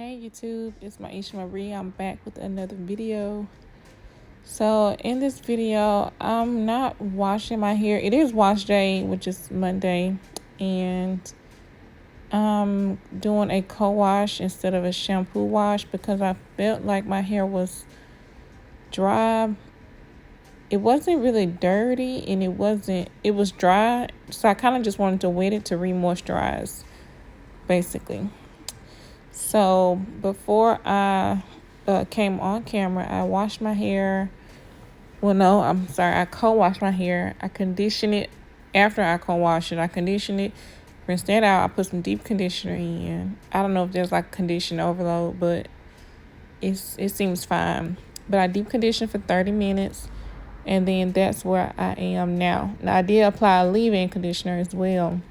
Hey YouTube, it's Maisha Marie. I'm back with another video. So in this video, I'm not washing my hair. It is wash day, which is Monday, and I'm doing a co-wash instead of a shampoo wash because I felt like my hair was dry. It wasn't really dirty and it was dry. So I kind of just wanted to wet it to re-moisturize, basically. So before I came on camera, I washed my hair. Well, no, I'm sorry. I co-washed my hair. I condition it. After I co-wash it, I condition it. Rinse that out. I put some deep conditioner in. I don't know if there's like condition overload, but it seems fine. But I deep condition for 30 minutes, and then that's where I am now. Now I did apply a leave-in conditioner as well.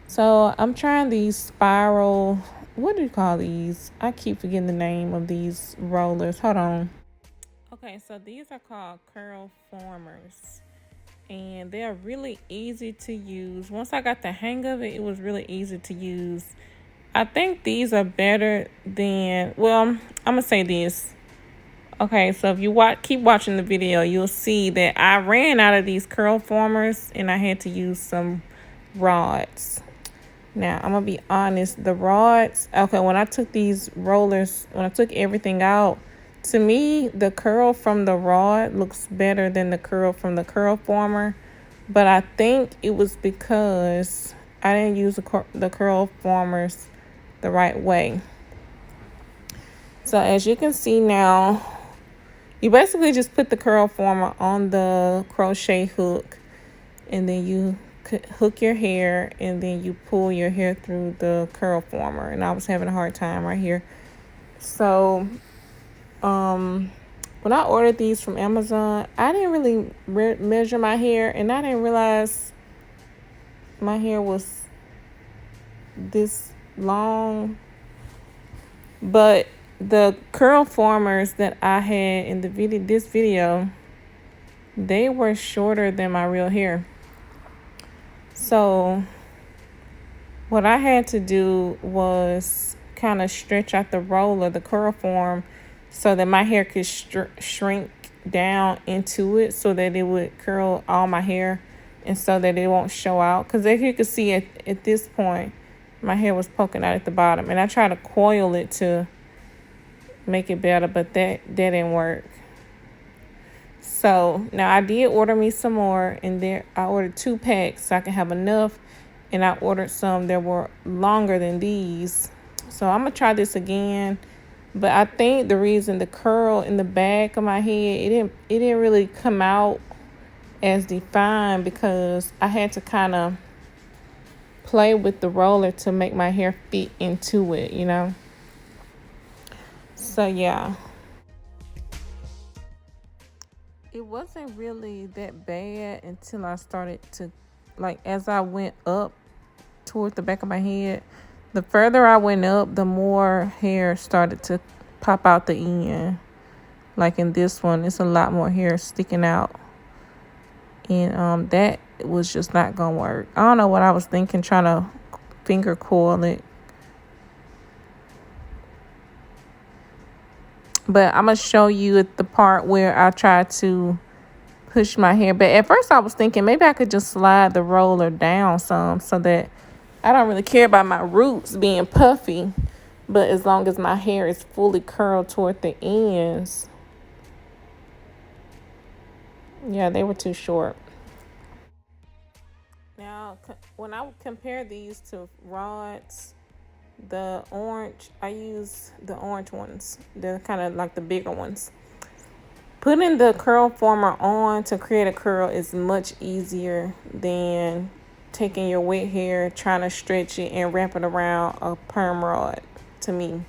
So I'm trying these spiral, what do you call these? I keep forgetting the name of these rollers. Hold on. Okay, so these are called curl formers. And they're really easy to use. Once I got the hang of it, it was really easy to use. I think these are better than, well, I'm going to say this. Okay, so if you keep watching the video, you'll see that I ran out of these curl formers and I had to use some rods. Now, I'm going to be honest, the rods, okay, when I took these rollers, when I took everything out, to me, the curl from the rod looks better than the curl from the curl former. But I think it was because I didn't use the curl formers the right way. So as you can see now, you basically just put the curl former on the crochet hook, and then you hook your hair, and then you pull your hair through the curl former. And I was having a hard time right here. So when I ordered these from Amazon, I didn't really measure my hair, and I didn't realize my hair was this long. But the curl formers that I had in this video, they were shorter than my real hair. So what I had to do was kind of stretch out the roller, the curl form, so that my hair could shrink down into it so that it would curl all my hair and so that it won't show out. Because as you can see at this point, my hair was poking out at the bottom. And I tried to coil it to make it better, but that didn't work. So now I did order me some more, and there I ordered 2 packs so I can have enough, and I ordered some that were longer than these. So I'm gonna try this again, but I think the reason the curl in the back of my head, it didn't really come out as defined because I had to kind of play with the roller to make my hair fit into it, you know. So yeah. It wasn't really that bad until I started to, like, as I went up toward the back of my head, the further I went up, the more hair started to pop out the end. Like in this one, it's a lot more hair sticking out. And that was just not going to work. I don't know what I was thinking, trying to finger coil it. But I'm going to show you at the part where I tried to push my hair. But at first I was thinking maybe I could just slide the roller down some so that I don't really care about my roots being puffy. But as long as my hair is fully curled toward the ends. Yeah, they were too short. Now, when I compare these to rods, the orange, I use the orange ones. They're kind of like the bigger ones. Putting the curl former on to create a curl is much easier than taking your wet hair, trying to stretch it and wrap it around a perm rod, to me.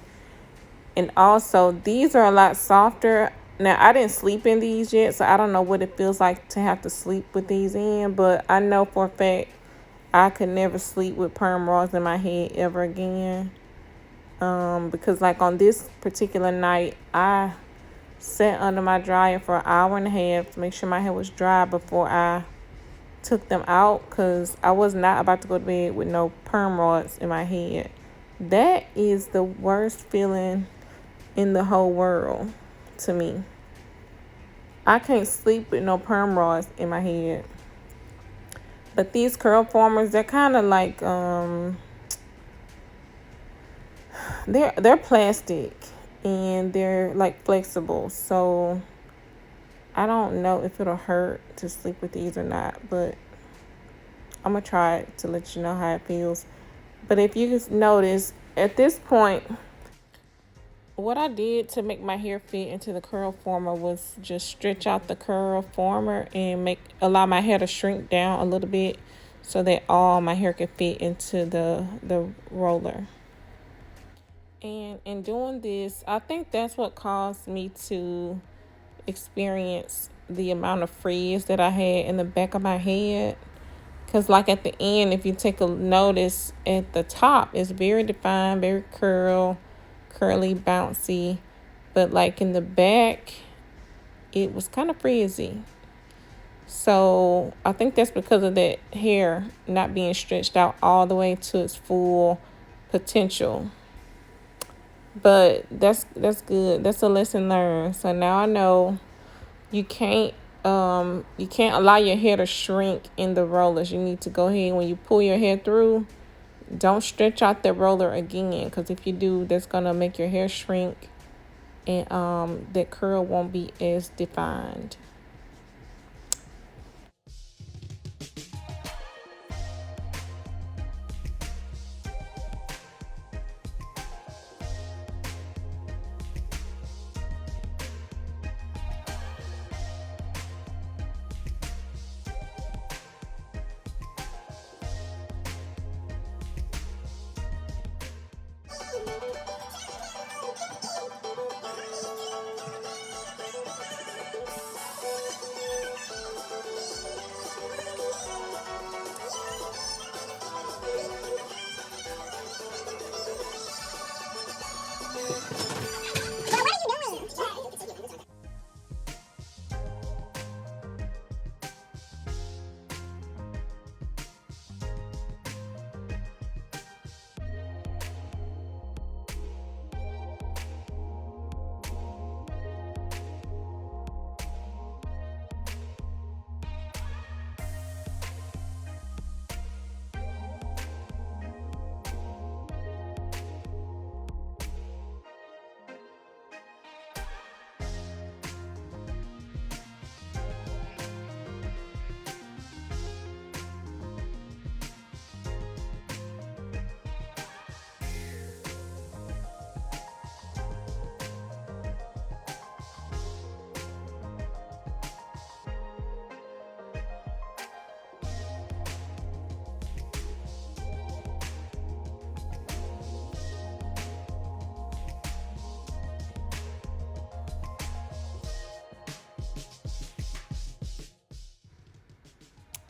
And also, these are a lot softer. Now, I didn't sleep in these yet, so I don't know what it feels like to have to sleep with these in. But I know for a fact I could never sleep with perm rods in my head ever again. Because like on this particular night, I sat under my dryer for an hour and a half to make sure my hair was dry before I took them out, because I was not about to go to bed with no perm rods in my head. That is the worst feeling in the whole world to me. I can't sleep with no perm rods in my head. But these curl formers, they're kind of like they're plastic and they're like flexible. So I don't know if it'll hurt to sleep with these or not, but I'm gonna try it to let you know how it feels. But if you just notice at this point, what I did to make my hair fit into the curl former was just stretch out the curl former and allow my hair to shrink down a little bit so that all my hair could fit into the roller. And in doing this, I think that's what caused me to experience the amount of frizz that I had in the back of my head. Because like at the end, if you take a notice at the top, it's very defined, very curly, bouncy. But like in the back, it was kind of frizzy. So I think that's because of that hair not being stretched out all the way to its full potential. But that's good. That's a lesson learned. So now I know you can't allow your hair to shrink in the rollers. You need to go ahead when you pull your hair through, don't stretch out the roller again, because if you do, that's gonna make your hair shrink and that curl won't be as defined.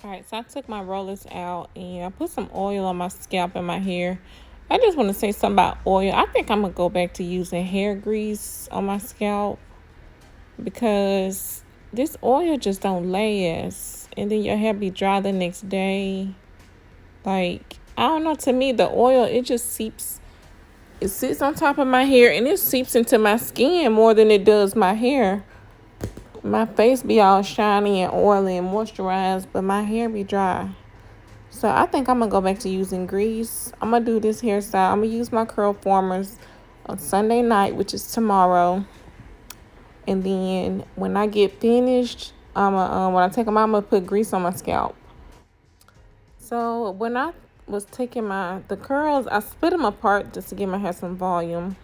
All right, so I took my rollers out and I put some oil on my scalp and my hair. I just want to say something about oil. I think I'm going to go back to using hair grease on my scalp because this oil just don't last. And then your hair be dry the next day. Like, I don't know, to me, the oil, it just seeps. It sits on top of my hair and it seeps into my skin more than it does my hair. My face be all shiny and oily and moisturized, but my hair be dry. So I think I'm going to go back to using grease. I'm going to do this hairstyle. I'm going to use my curl formers on Sunday night, which is tomorrow. And then when I get finished, when I take them out, I'm going to put grease on my scalp. So when I was taking the curls, I split them apart just to give my hair some volume.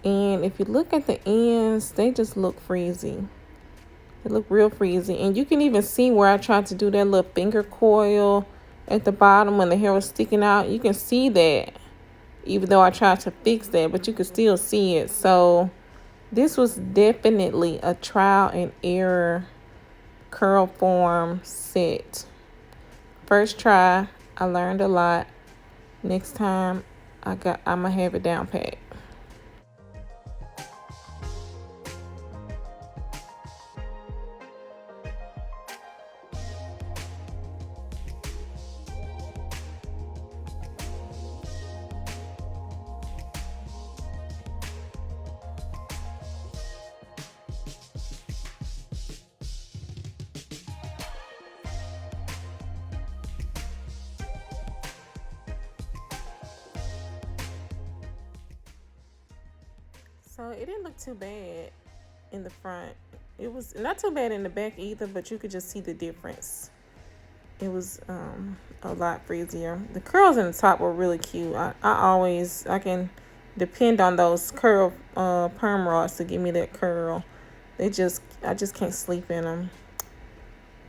And if you look at the ends, they just look frizzy. They look real frizzy. And you can even see where I tried to do that little finger coil at the bottom when the hair was sticking out. You can see that, even though I tried to fix that, but you can still see it. So this was definitely a trial and error curl form set. First try, I learned a lot. Next time, I'm gonna have it down pat. So it didn't look too bad in the front. It was not too bad in the back either, but you could just see the difference. It was a lot frizzier. The curls in the top were really cute. I can depend on those curl perm rods to give me that curl. I just can't sleep in them.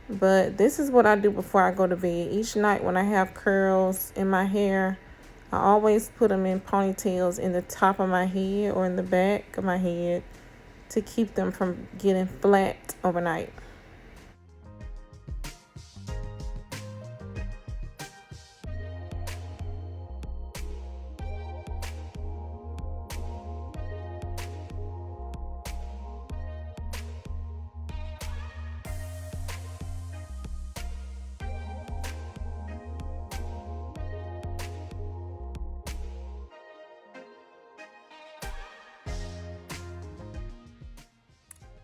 But this is what I do before I go to bed. Each night when I have curls in my hair, I always put them in ponytails in the top of my head or in the back of my head to keep them from getting flat overnight.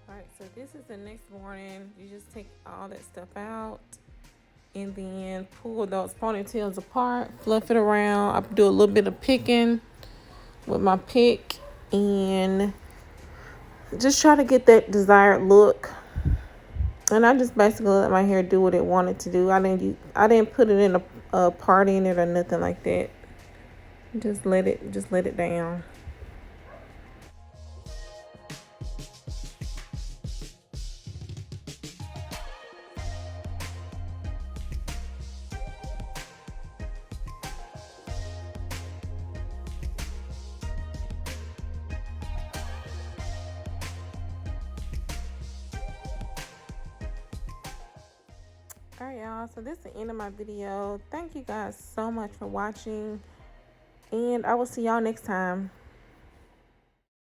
Alright, so this is the next morning. You just take all that stuff out and then pull those ponytails apart, fluff it around. I do a little bit of picking with my pick and just try to get that desired look. And I just basically let my hair do what it wanted to do. I didn't put it in a part in it or nothing like that. Just let it down. Alright, y'all, so this is the end of my video. Thank you guys so much for watching, and I will see y'all next time.